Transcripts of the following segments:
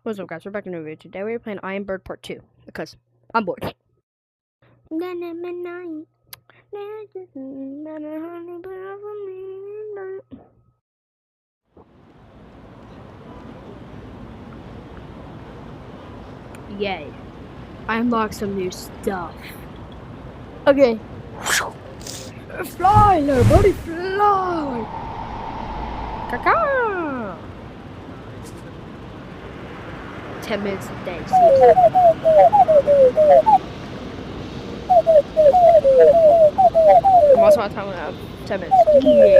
What's up, guys? We're back in the video. Today we're playing Iron Bird Part 2 because I'm bored. Yay. I unlocked some new stuff. Okay. Fly, little buddy, fly! Caca! 10 minutes a day. I'm also on time now. 10 minutes. Yeah.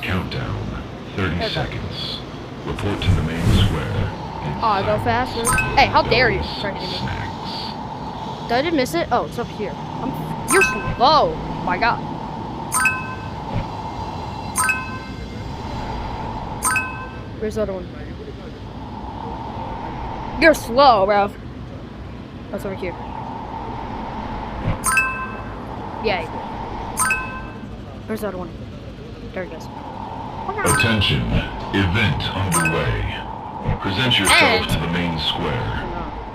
Countdown. 30 seconds. Report to the main square. Oh, I go faster. Hey, how dare you try to hit me? Snacks. Did I just miss it? Oh, it's up here. You're slow. Oh my god. Where's the other one? You're slow, bro. That's over here. Yay. Where's the other one? There it goes. Attention. Event underway. Present yourself to the main square.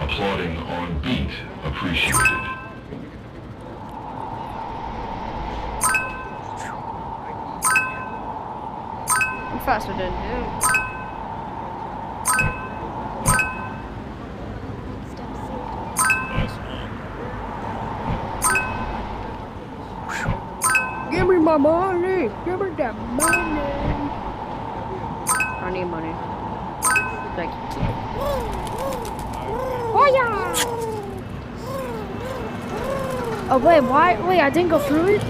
Applauding on beat appreciated. I'm faster than you. Give me my money! Give me that money! I need money. Thank you. Oh yeah! Oh wait, why? Wait, I didn't go through it?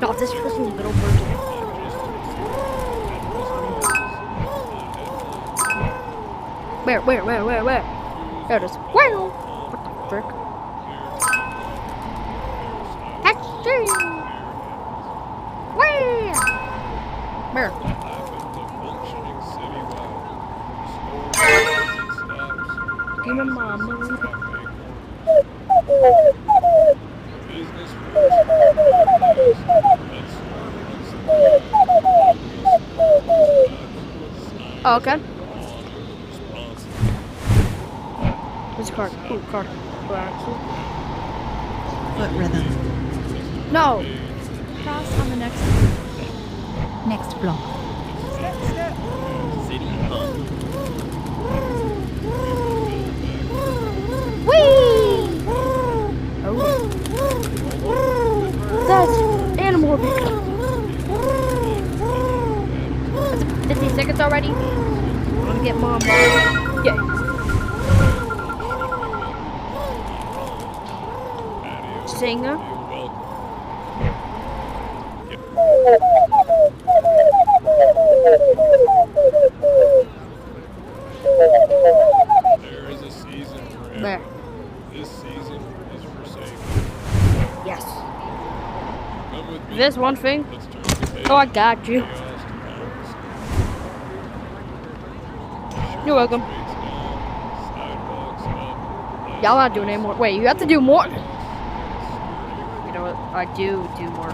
No, this person's little bird. Where? There it is. Wow! What the frick? Taxi! Where? Where? Give me my money. Oh, okay. Where's the card? Ooh, card. Foot rhythm. No! Cross on the next block. Whee! Oh. That's animal abuse. That's 15 seconds already. I'm gonna get mom. Yeah. Singer. There is a season for everything. There. This season is for saving. Yes. Come with me. This one thing. Let's turn the page. Oh, I got you. Chaos to powers. You're welcome. Streets down, sidewalks up, Y'all not doing anymore. Wait, you have to do more. You know what? I do more.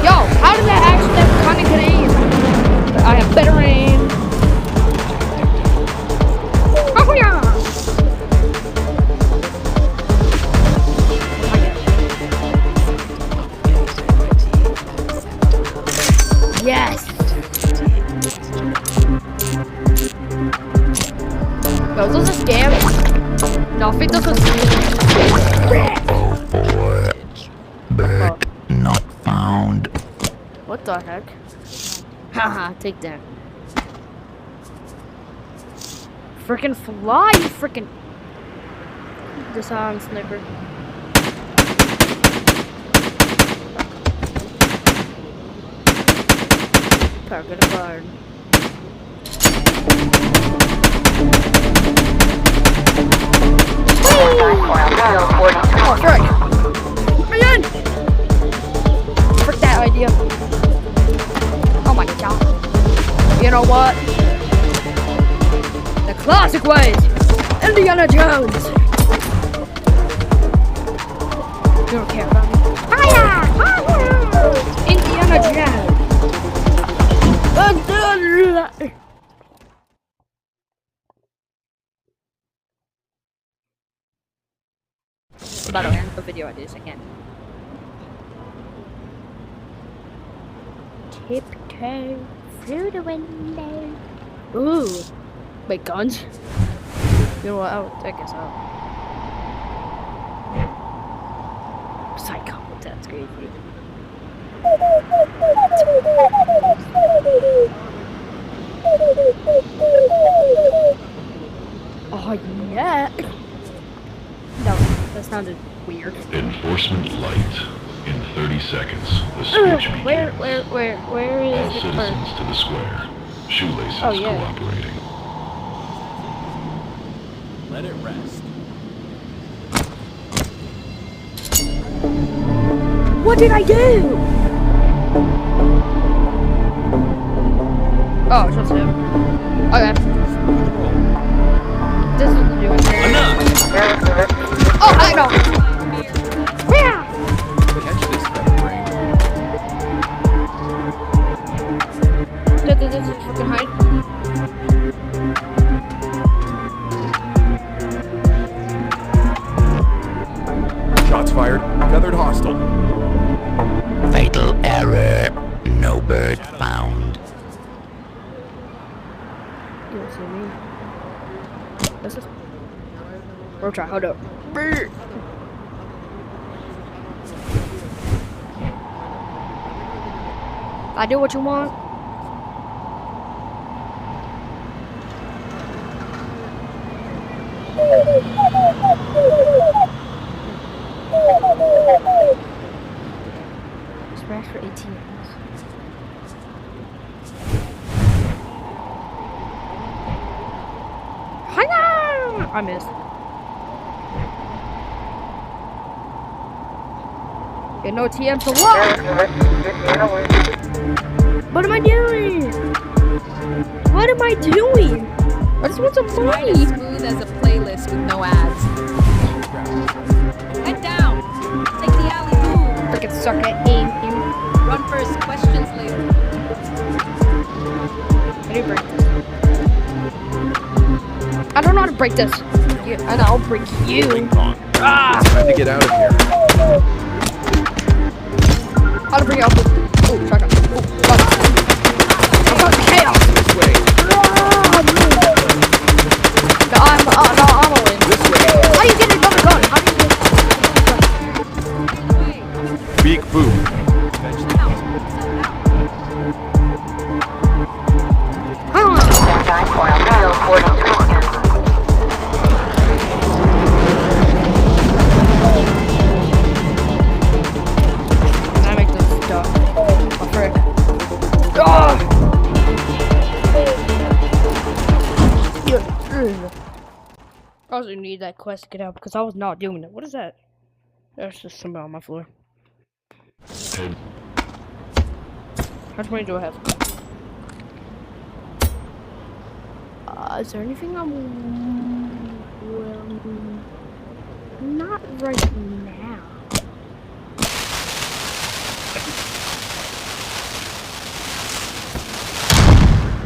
Yo, how did that accident kind of get aim? I have better aim. Oh yeah! Yes. Yo, is those a scam? No, I think those are scams. Bird not found. What the heck? Haha, take that. Frickin' fly, you frickin' disarm sniper. Target acquired. Oh, frick! Man! Frick that idea. Oh my god. You know what? The classic ways! Indiana Jones! don't care about me. Indiana Jazz. About to end the video ideas again. Tiptoe through the window. Ooh, wait, guns. You know what? I'll take us out. Psycho, that's crazy. Oh yeah. No, that sounded weird. Enforcement light. In 30 seconds, the speech begins. Where All is it? citizens to the square. Shoelaces Oh, yeah. cooperating. Let it rest. What did I do? Oh, it's just him. Okay. This is to do with it. Enough! Oh, I know. Yeah. Catch this brain. This is fucking hide. Shots fired. Feathered hostile. Fatal error. No bird found. You don't see me. This is. We'll try. Hold up. I do what you want. Smash for 18 minutes. I missed. Get no TM for what? What am I doing? What am I doing? I just want some Try to money. smooth as a playlist with no ads. Head down. Take the alley move. Freaking suck at aim. Run first, questions later. How do you break this? I don't know how to break this. Yeah, and I'll break you. Ping pong. Ah! Time to get out of here. How to bring it up? Oh, shotgun. Oh, fuck. I'm going chaos. This way. No, I'm all in. This way. How do you get another gun? How do you get? Big boom. Can I make this stuff? Oh, frick. Ah! I also need that quest to get out because I was not doing it. What is that? There's just something on my floor. Head How much money do I have? Is there anything I'm... Well... Not right now.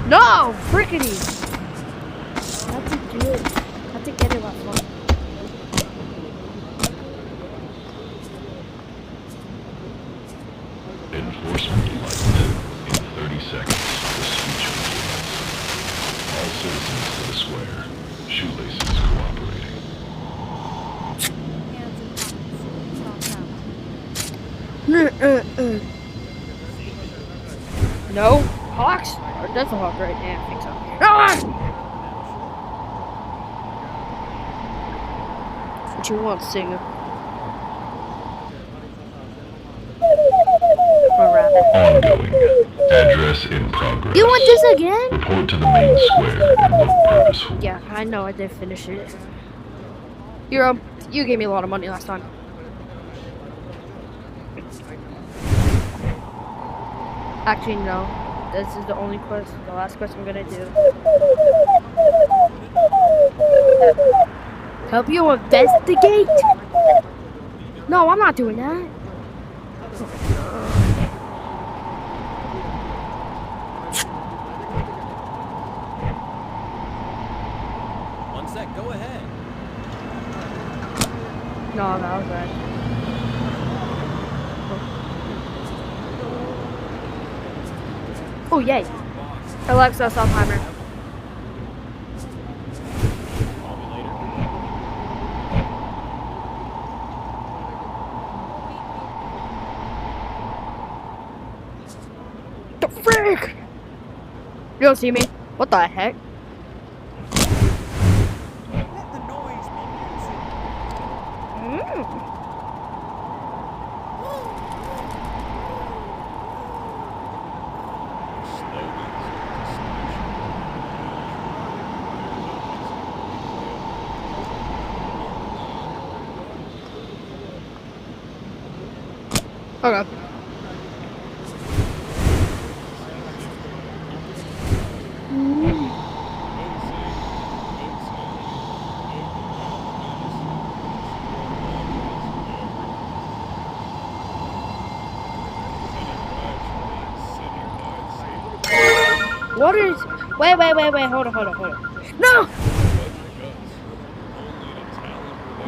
No! Frickety! That's a good. Have to get it last one. enforcement light. In 30 seconds, the speech begins. All citizens to the square. Shoelaces cooperating. Hands and pockets. Talk out. No? Hawks? Or that's a hawk, right? Yeah, I think so. Ah! What you want, singer? Or rather. Ongoing. Address in progress. You want this again? Report to the main square and look purposeful. Yeah, I know. I did finish it. You gave me a lot of money last time. Actually, no. This is the only quest, the last quest I'm gonna do. Help you investigate? No, I'm not doing that. One sec, go ahead. No, that was right. Oh, yay. Alexa, stop timer. Call me later. The frick? You don't see me? What the heck? Let the noise be music. Okay. What is... Wait, hold on. No!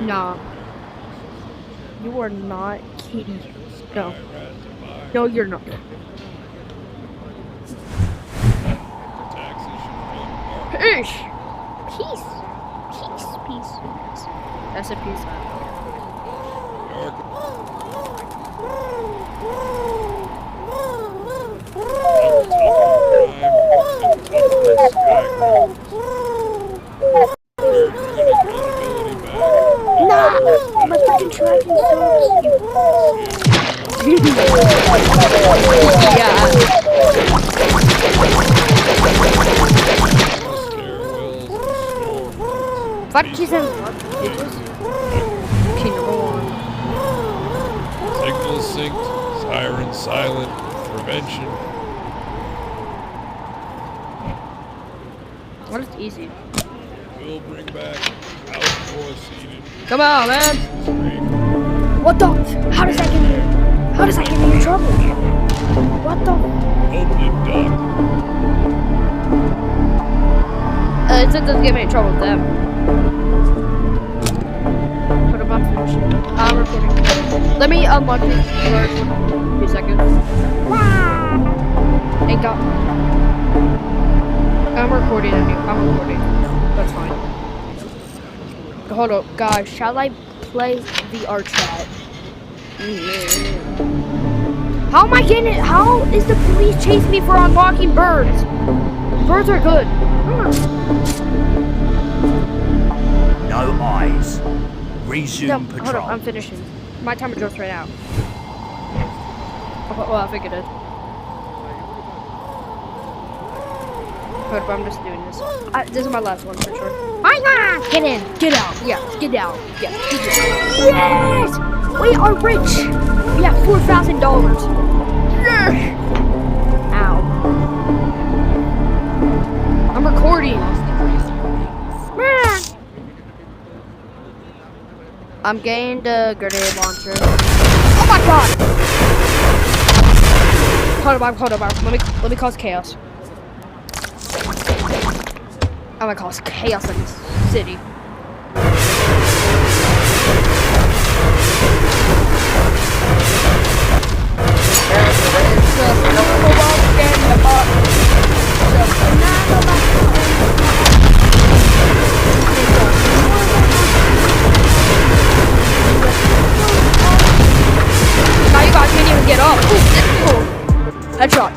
Nah. You are not Kitty. No. No, you're not. Peace. Peace. That's a peace sign. No! My fucking tracking sucks. Yeah. Fuck kiss him. Okay, number one. Signal synced, siren silent, prevention. What is easy? Will bring back outdoor seated. Come on, man. Scream. What the? How does that get me? How does that get me in trouble? What the? Open duck. It doesn't get me in trouble with them. Put them on finish. I'm recording. Let me unlock this for a few seconds. Ain't got. I'm recording. I'm recording. That's fine. Hold up, guys. Shall I play VR chat? How am I getting it? How is the police chasing me for unlocking birds? Birds are good. No eyes. Resume No, patrol. hold up, I'm finishing. My timer just ran out. Well, I figured it. Hold up, I'm just doing this. This is my last one for sure. Get in! Get out! Yeah, get out! Yeah, get out! Yes! We are rich! We have $4,000! Yes! Ow. I'm recording! I'm getting the grenade launcher. Oh my god! Hold up. Let me cause chaos. I'm gonna cause chaos in this city. Now you guys can't even get up. Ooh, headshot.